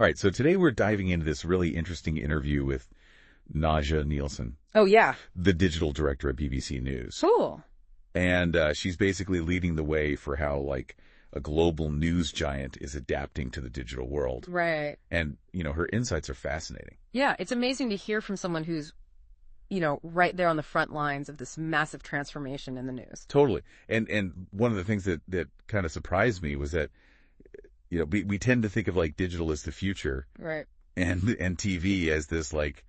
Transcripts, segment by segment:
All right, so today we're diving into this really interesting interview with Naja Nielsen, Oh, yeah. the digital director at BBC News. Cool. And she's basically leading the way for how, like, a global news giant is adapting to the digital world. Right. And, her insights are fascinating. Yeah, it's amazing to hear from someone who's, right there on the front lines of this massive transformation in the news. Totally. And one of the things that kind of surprised me was that, we tend to think of, like, digital as the future. Right. And TV as this, like,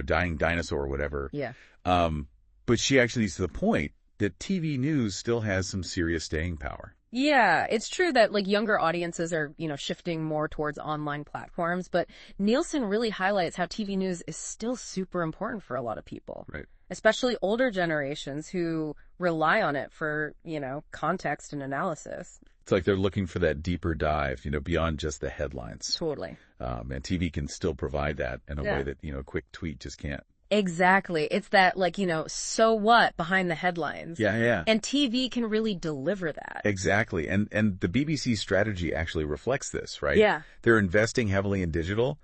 dying dinosaur or whatever. Yeah. But she actually is to the point that TV news still has some serious staying power. Yeah, it's true that like younger audiences are, shifting more towards online platforms, but Nielsen really highlights how TV news is still super important for a lot of people. Right. Especially older generations who rely on it for, context and analysis. It's like they're looking for that deeper dive, beyond just the headlines. Totally. And TV can still provide that in a way that, a quick tweet just can't. Exactly. It's that, like, so what behind the headlines. Yeah. And TV can really deliver that. Exactly. And the BBC strategy actually reflects this, right? Yeah. They're investing heavily in digital,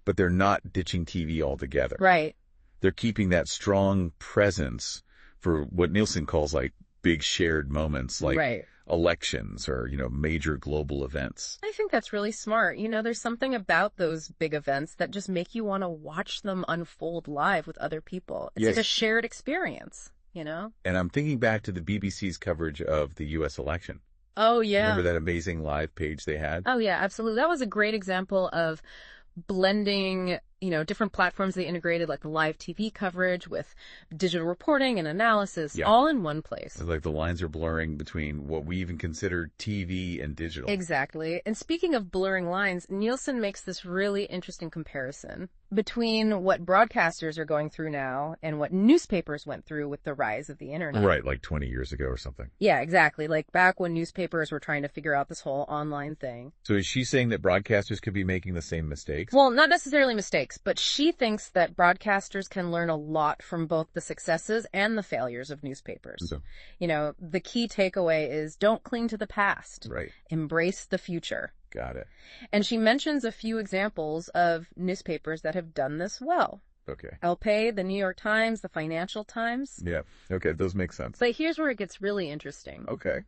but they're not ditching TV altogether. Right. They're keeping that strong presence for what Nielsen calls, like, big shared moments, like Right. elections or, major global events. I think that's really smart. There's something about those big events that just make you want to watch them unfold live with other people. It's Yes. like a shared experience, And I'm thinking back to the BBC's coverage of the U.S. election. Oh, yeah. Remember that amazing live page they had? Oh, yeah, absolutely. That was a great example of blending, different platforms they integrated, like the live TV coverage with digital reporting and analysis, all in one place. It's like the lines are blurring between what we even consider TV and digital. Exactly. And speaking of blurring lines, Nielsen makes this really interesting comparison between what broadcasters are going through now and what newspapers went through with the rise of the internet. Right, like 20 years ago or something. Yeah, exactly. Like back when newspapers were trying to figure out this whole online thing. So is she saying that broadcasters could be making the same mistakes? Well, not necessarily mistakes, but she thinks that broadcasters can learn a lot from both the successes and the failures of newspapers. So, The key takeaway is don't cling to the past. right. Embrace the future. Got it. And she mentions a few examples of newspapers that have done this well. Okay. El Pay, the New York Times, the Financial Times. Yeah. Okay, those make sense. But here's where it gets really interesting. Okay.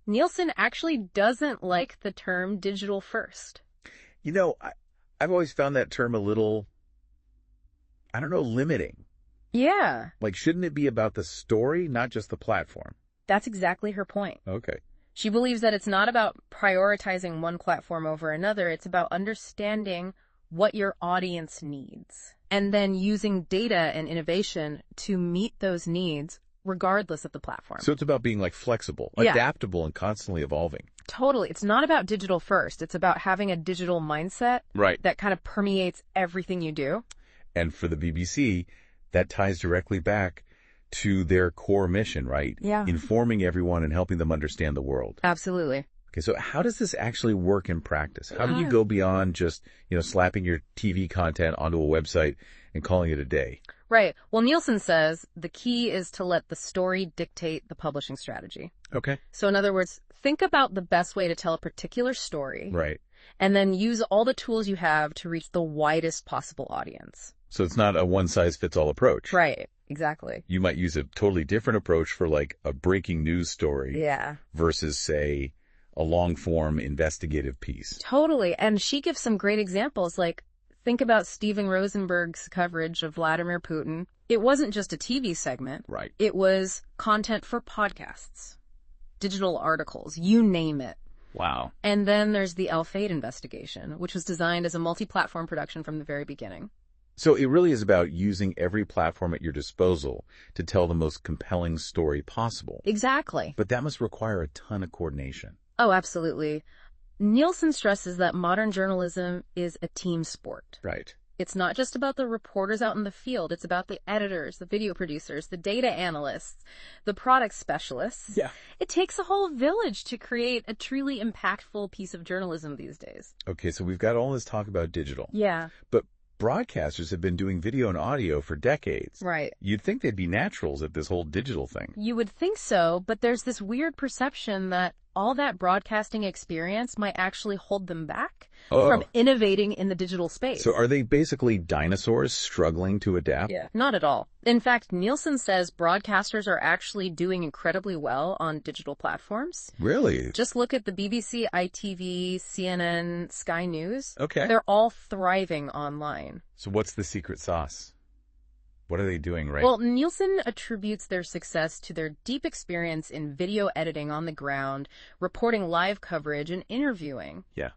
Nielsen actually doesn't like the term digital first. I've always found that term a little, limiting. Yeah, Like, shouldn't it be about the story, not just the platform? that's exactly her point. Okay. She believes that it's not about prioritizing one platform over another. It's about understanding what your audience needs and then using data and innovation to meet those needs regardless of the platform. So it's about being, like, flexible, Yeah. adaptable, and constantly evolving. Totally. It's not about digital first. It's about having a digital mindset Right. that kind of permeates everything you do. And for the BBC, that ties directly back to their core mission, right? Yeah. Informing everyone and helping them understand the world. Absolutely. Okay, so how does this actually work in practice? How do you go beyond just, slapping your TV content onto a website and calling it a day? Right. Well, Nielsen says the key is to let the story dictate the publishing strategy. Okay. So in other words, think about the best way to tell a particular story Right. and then use all the tools you have to reach the widest possible audience. So it's not a one-size-fits-all approach. Right. Exactly. You might use a totally different approach for, like, a breaking news story Yeah. versus, say, a long-form investigative piece. Totally. And she gives some great examples, like think about Steven Rosenberg's coverage of Vladimir Putin. It wasn't just a TV segment. Right. It was content for podcasts, digital articles, you name it. Wow. And then there's the El Fade investigation, which was designed as a multi-platform production from the very beginning. So it really is about using every platform at your disposal to tell the most compelling story possible. Exactly. But that must require a ton of coordination. Oh, absolutely. Nielsen stresses that modern journalism is a team sport. Right. It's not just about the reporters out in the field. It's about the editors, the video producers, the data analysts, the product specialists. Yeah. It takes a whole village to create a truly impactful piece of journalism these days. Okay, so we've got all this talk about digital. Yeah. But broadcasters have been doing video and audio for decades. Right. You'd think they'd be naturals at this whole digital thing. You would think so, but there's this weird perception that all that broadcasting experience might actually hold them back Oh. from innovating in the digital space. So are they basically dinosaurs struggling to adapt? Yeah, not at all. In fact, Nielsen says broadcasters are actually doing incredibly well on digital platforms. Really? Just look at the BBC, ITV, CNN, Sky News. Okay. They're all thriving online. So what's the secret sauce? What are they doing right? Well, Nielsen attributes their success to their deep experience in video editing on the ground, reporting live coverage, and interviewing. Yeah.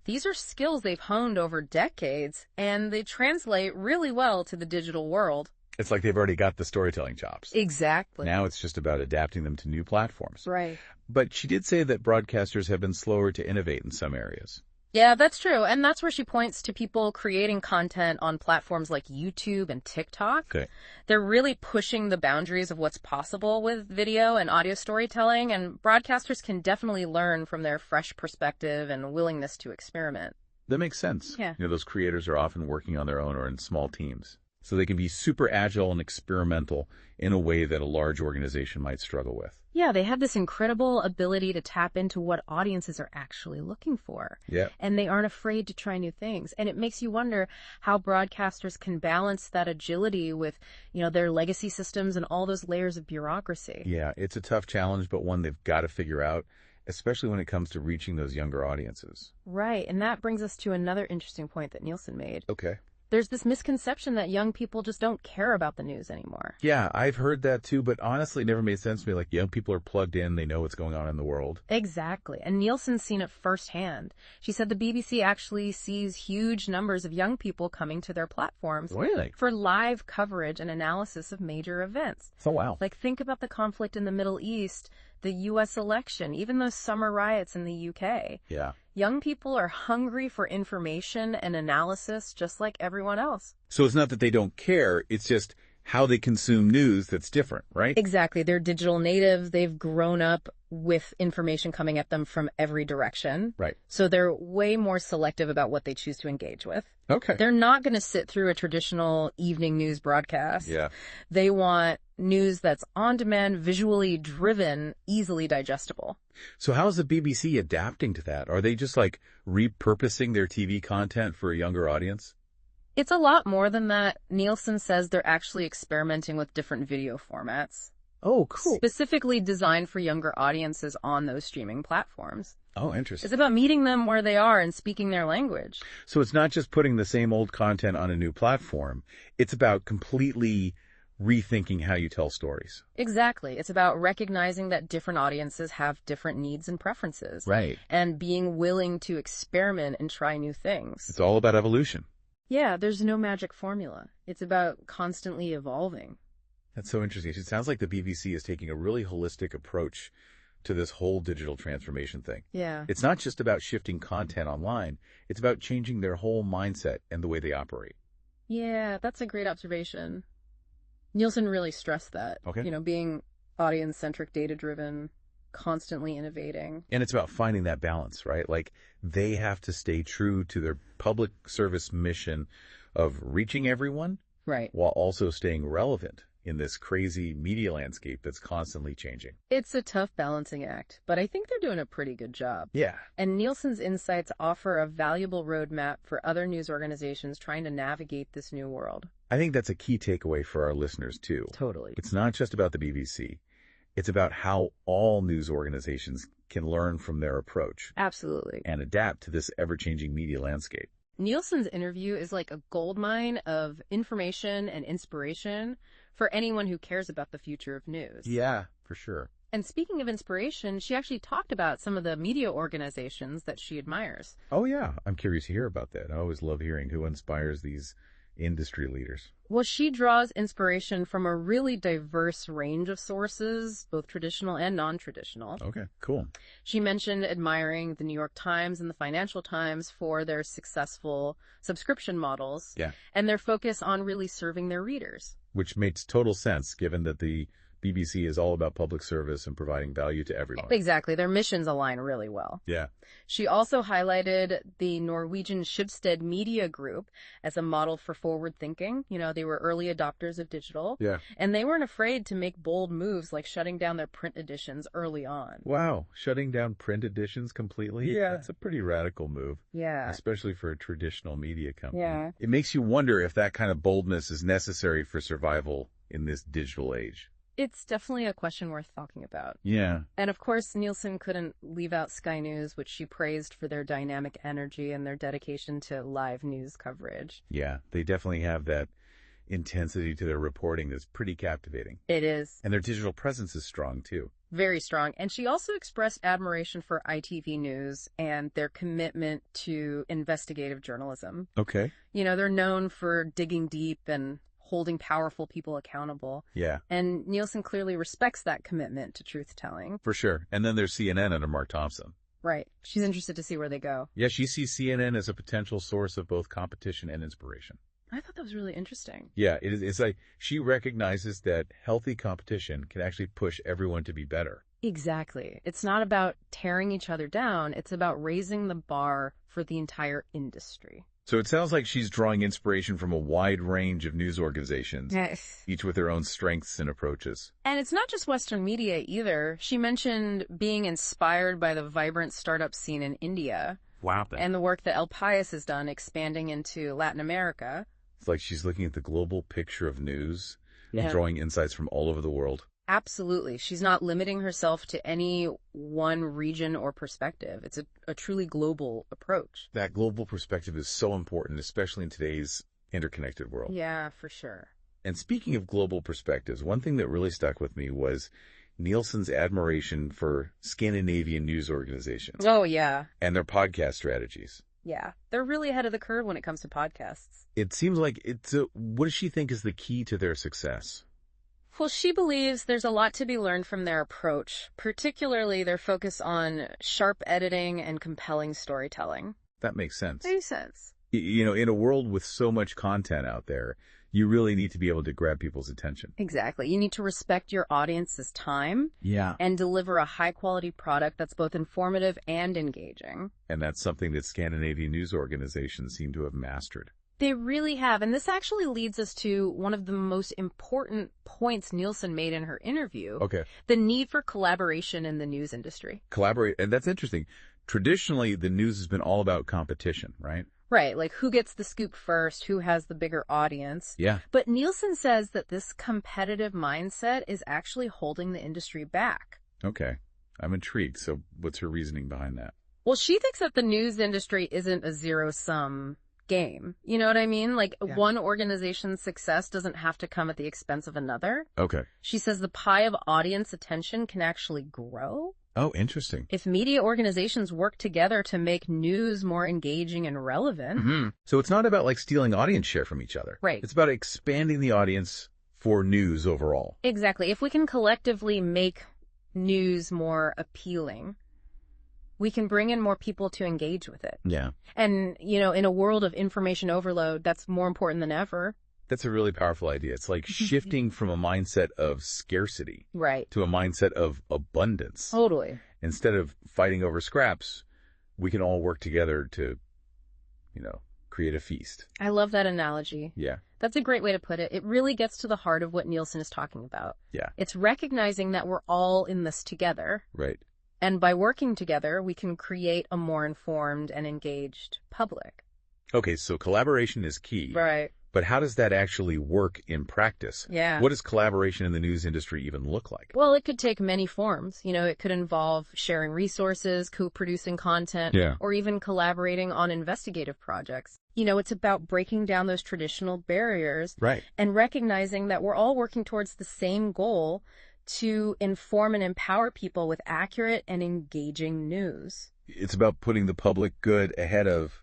These are skills they've honed over decades, and they translate really well to the digital world. It's like they've already got the storytelling chops. Exactly. Now it's just about adapting them to new platforms. Right. But she did say that broadcasters have been slower to innovate in some areas. Yeah, that's true. And that's where she points to people creating content on platforms like YouTube and TikTok. Okay. They're really pushing the boundaries of what's possible with video and audio storytelling, and broadcasters can definitely learn from their fresh perspective and willingness to experiment. That makes sense. Yeah. Those creators are often working on their own or in small teams. So they can be super agile and experimental in a way that a large organization might struggle with. Yeah, they have this incredible ability to tap into what audiences are actually looking for. Yeah. And they aren't afraid to try new things. And it makes you wonder how broadcasters can balance that agility with, their legacy systems and all those layers of bureaucracy. Yeah, it's a tough challenge, but one they've got to figure out, especially when it comes to reaching those younger audiences. Right. And that brings us to another interesting point that Nielsen made. Okay. There's this misconception that young people just don't care about the news anymore. Yeah, I've heard that too, but honestly, it never made sense to me. Like, young people are plugged in, they know what's going on in the world. Exactly. And Nielsen's seen it firsthand. She said the BBC actually sees huge numbers of young people coming to their platforms Really? for live coverage and analysis of major events. So wow. Like, think about the conflict in the Middle East, the U.S. election, even those summer riots in the U.K. Yeah. Young people are hungry for information and analysis just like everyone else. So it's not that they don't care, it's just how they consume news that's different, right? Exactly. They're digital natives. They've grown up with information coming at them from every direction. Right. So they're way more selective about what they choose to engage with. Okay. They're not going to sit through a traditional evening news broadcast. Yeah. They want news that's on demand, visually driven, easily digestible. So how's the BBC adapting to that? Are they just like repurposing their TV content for a younger audience? It's a lot more than that. Nielsen says they're actually experimenting with different video formats. Oh, cool. Specifically designed for younger audiences on those streaming platforms. Oh, interesting. It's about meeting them where they are and speaking their language. So it's not just putting the same old content on a new platform. It's about completely rethinking how you tell stories. Exactly. It's about recognizing that different audiences have different needs and preferences. Right. And being willing to experiment and try new things. It's all about evolution. Yeah, there's no magic formula. It's about constantly evolving. That's so interesting. It sounds like the BBC is taking a really holistic approach to this whole digital transformation thing. Yeah. It's not just about shifting content online. It's about changing their whole mindset and the way they operate. Yeah, that's a great observation. Nielsen really stressed that. Okay. Being audience-centric, data-driven, constantly innovating. And it's about finding that balance, right? Like, they have to stay true to their public service mission of reaching everyone, Right. while also staying relevant in this crazy media landscape that's constantly changing. It's a tough balancing act, but I think they're doing a pretty good job. Yeah. And Nielsen's insights offer a valuable roadmap for other news organizations trying to navigate this new world. I think that's a key takeaway for our listeners, too. Totally. It's not just about the BBC. It's about how all news organizations can learn from their approach Absolutely. and adapt to this ever-changing media landscape. Nielsen's interview is like a goldmine of information and inspiration for anyone who cares about the future of news. Yeah, for sure. And speaking of inspiration, she actually talked about some of the media organizations that she admires. Oh, yeah. I'm curious to hear about that. I always love hearing who inspires these industry leaders. Well, she draws inspiration from a really diverse range of sources, both traditional and non-traditional. Okay, cool. She mentioned admiring the New York Times and the Financial Times for their successful subscription models Yeah. and their focus on really serving their readers. Which makes total sense given that the BBC is all about public service and providing value to everyone. Exactly. Their missions align really well. Yeah. She also highlighted the Norwegian Schibsted Media Group as a model for forward thinking. You know, they were early adopters of digital. Yeah. And they weren't afraid to make bold moves like shutting down their print editions early on. Wow. Shutting down print editions completely? Yeah. That's a pretty radical move. Yeah. Especially for a traditional media company. Yeah. It makes you wonder if that kind of boldness is necessary for survival in this digital age. It's definitely a question worth talking about. Yeah. And of course, Nielsen couldn't leave out Sky News, which she praised for their dynamic energy and their dedication to live news coverage. Yeah. They definitely have that intensity to their reporting that's pretty captivating. It is. And their digital presence is strong, too. Very strong. And she also expressed admiration for ITV News and their commitment to investigative journalism. Okay. You know, they're known for digging deep and holding powerful people accountable. Yeah. And Nielsen clearly respects that commitment to truth-telling. For sure. And then there's CNN under Mark Thompson. Right. She's interested to see where they go. Yeah, she sees CNN as a potential source of both competition and inspiration. I thought that was really interesting. Yeah, it is. It's like she recognizes that healthy competition can actually push everyone to be better. Exactly. It's not about tearing each other down. It's about raising the bar for the entire industry. So it sounds like she's drawing inspiration from a wide range of news organizations, Yes. each with their own strengths and approaches. And it's not just Western media either. She mentioned being inspired by the vibrant startup scene in India. Wow. And the work that El Pais has done expanding into Latin America. It's like she's looking at the global picture of news Yeah. and drawing insights from all over the world. Absolutely. She's not limiting herself to any one region or perspective. It's a truly global approach. That global perspective is so important, especially in today's interconnected world. Yeah, for sure. And speaking of global perspectives, one thing that really stuck with me was Nielsen's admiration for Scandinavian news organizations Oh, yeah. and their podcast strategies. Yeah. They're really ahead of the curve when it comes to podcasts. It seems like what does she think is the key to their success? Well, she believes there's a lot to be learned from their approach, particularly their focus on sharp editing and compelling storytelling. That makes sense. Makes sense. You know, in a world with so much content out there, you really need to be able to grab people's attention. Exactly. You need to respect your audience's time. Yeah. And deliver a high-quality product that's both informative and engaging. And that's something that Scandinavian news organizations seem to have mastered. They really have. And this actually leads us to one of the most important points Nielsen made in her interview. Okay. The need for collaboration in the news industry. Collaborate. And that's interesting. Traditionally, the news has been all about competition, right? Right. Like who gets the scoop first, who has the bigger audience. Yeah. But Nielsen says that this competitive mindset is actually holding the industry back. Okay. I'm intrigued. So what's her reasoning behind that? Well, she thinks that the news industry isn't a zero-sum game. You know what I mean? Like one organization's success doesn't have to come at the expense of another. Okay. She says the pie of audience attention can actually grow Oh, interesting. if media organizations work together to make news more engaging and relevant. Mm-hmm. So it's not about like stealing audience share from each other. Right. It's about expanding the audience for news overall. Exactly. If we can collectively make news more appealing, we can bring in more people to engage with it. Yeah. And, you know, in a world of information overload, that's more important than ever. That's a really powerful idea. It's like shifting from a mindset of scarcity Right. to a mindset of abundance. Totally. Instead of fighting over scraps, we can all work together to, create a feast. I love that analogy. Yeah. That's a great way to put it. It really gets to the heart of what Nielsen is talking about. Yeah. It's recognizing that we're all in this together. Right. And by working together, we can create a more informed and engaged public. Okay, so collaboration is key. Right. But how does that actually work in practice? Yeah. What does collaboration in the news industry even look like? Well, it could take many forms. You know, it could involve sharing resources, co-producing content, Yeah. or even collaborating on investigative projects. You know, it's about breaking down those traditional barriers Right. and recognizing that we're all working towards the same goal to inform and empower people with accurate and engaging news. It's about putting the public good ahead of,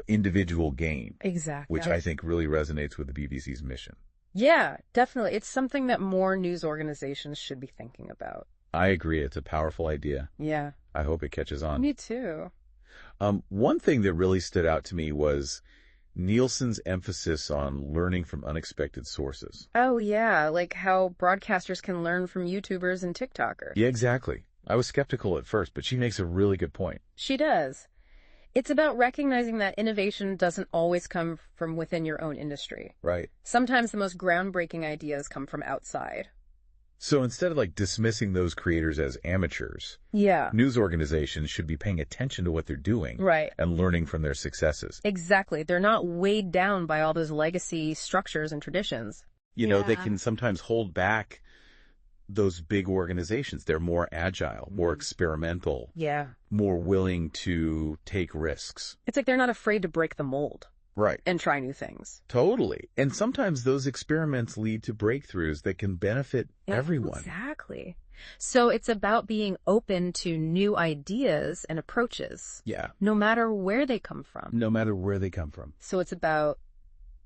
individual gain, Exactly. which I think really resonates with the BBC's mission. Yeah, definitely. It's something that more news organizations should be thinking about. I agree. It's a powerful idea. Yeah. I hope it catches on. Me too. One thing that really stood out to me was Nielsen's emphasis on learning from unexpected sources. Oh, yeah, like how broadcasters can learn from YouTubers and TikTokers. Yeah, exactly. I was skeptical at first, but she makes a really good point. She does. It's about recognizing that innovation doesn't always come from within your own industry. Right. Sometimes the most groundbreaking ideas come from outside. So instead of like dismissing those creators as amateurs, Yeah. news organizations should be paying attention to what they're doing Right. and learning from their successes. Exactly. They're not weighed down by all those legacy structures and traditions. You know, they Yeah. can sometimes hold back those big organizations. They're more agile, more experimental, Yeah. more willing to take risks. It's like they're not afraid to break the mold Right. and try new things. Totally. And sometimes those experiments lead to breakthroughs that can benefit everyone. Exactly. So it's about being open to new ideas and approaches, Yeah. no matter where they come from. No matter where they come from. So it's about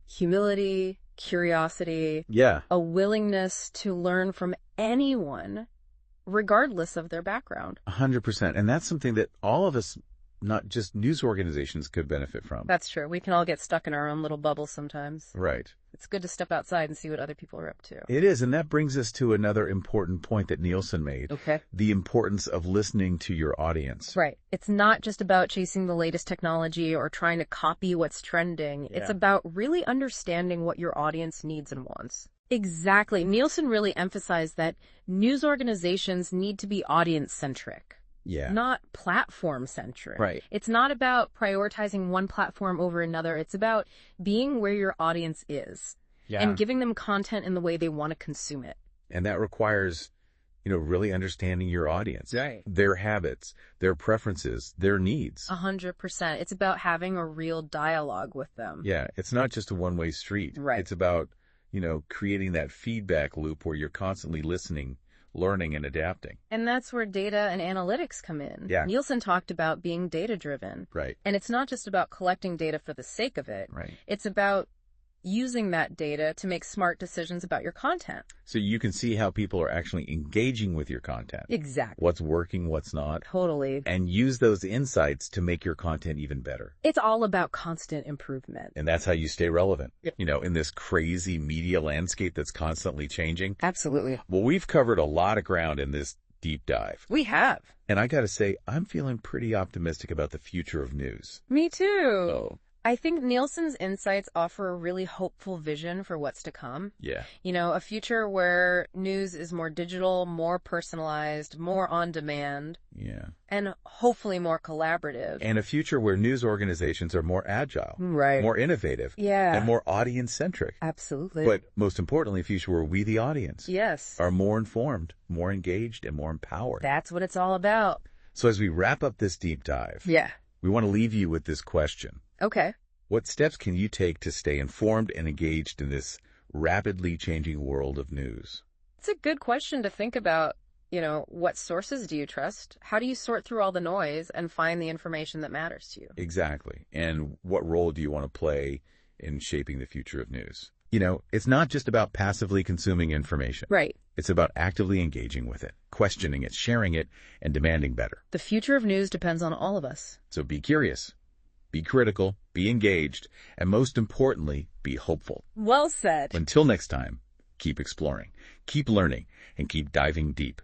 humility, curiosity, Yeah. a willingness to learn from anyone, regardless of their background. 100%. And that's something that all of us, not just news organizations, could benefit from. That's true. We can all get stuck in our own little bubble sometimes. Right. It's good to step outside and see what other people are up to. It is. And that brings us to another important point that Nielsen made. Okay. The importance of listening to your audience. Right. It's not just about chasing the latest technology or trying to copy what's trending. It's Yeah. about really understanding what your audience needs and wants. Exactly. Nielsen really emphasized that news organizations need to be audience-centric, Yeah. not platform-centric. Right. It's not about prioritizing one platform over another. It's about being where your audience is Yeah. and giving them content in the way they want to consume it. And that requires, really understanding your audience. Right. Their habits, their preferences, their needs. 100%. It's about having a real dialogue with them. Yeah. It's not just a one-way street. Right. It's about, creating that feedback loop where you're constantly listening, learning, and adapting. And that's where data and analytics come in. Yeah. Nielsen talked about being data-driven. Right. And it's not just about collecting data for the sake of it. Right. It's about using that data to make smart decisions about your content. So you can see how people are actually engaging with your content. Exactly. What's working, what's not. Totally. And use those insights to make your content even better. It's all about constant improvement. And that's how you stay relevant, Yep. in this crazy media landscape that's constantly changing. Absolutely. Well, we've covered a lot of ground in this deep dive. We have. And I got to say, I'm feeling pretty optimistic about the future of news. Me too. So, I think Nielsen's insights offer a really hopeful vision for what's to come. yeah. A future where news is more digital, more personalized, more on demand, Yeah. and hopefully more collaborative. And a future where news organizations are more agile, Right. more innovative, Yeah. and more audience-centric. Absolutely. But most importantly, a future where we, the audience, yes, are more informed, more engaged, and more empowered. that's what it's all about. So as we wrap up this deep dive, Yeah. we want to leave you with this question. Okay. What steps can you take to stay informed and engaged in this rapidly changing world of news? It's a good question to think about. What sources do you trust? How do you sort through all the noise and find the information that matters to you? Exactly. And what role do you want to play in shaping the future of news? It's not just about passively consuming information. Right. It's about actively engaging with it, questioning it, sharing it, and demanding better. The future of news depends on all of us. So be curious, be critical, be engaged, and most importantly, be hopeful. Well said. Until next time, keep exploring, keep learning, and keep diving deep.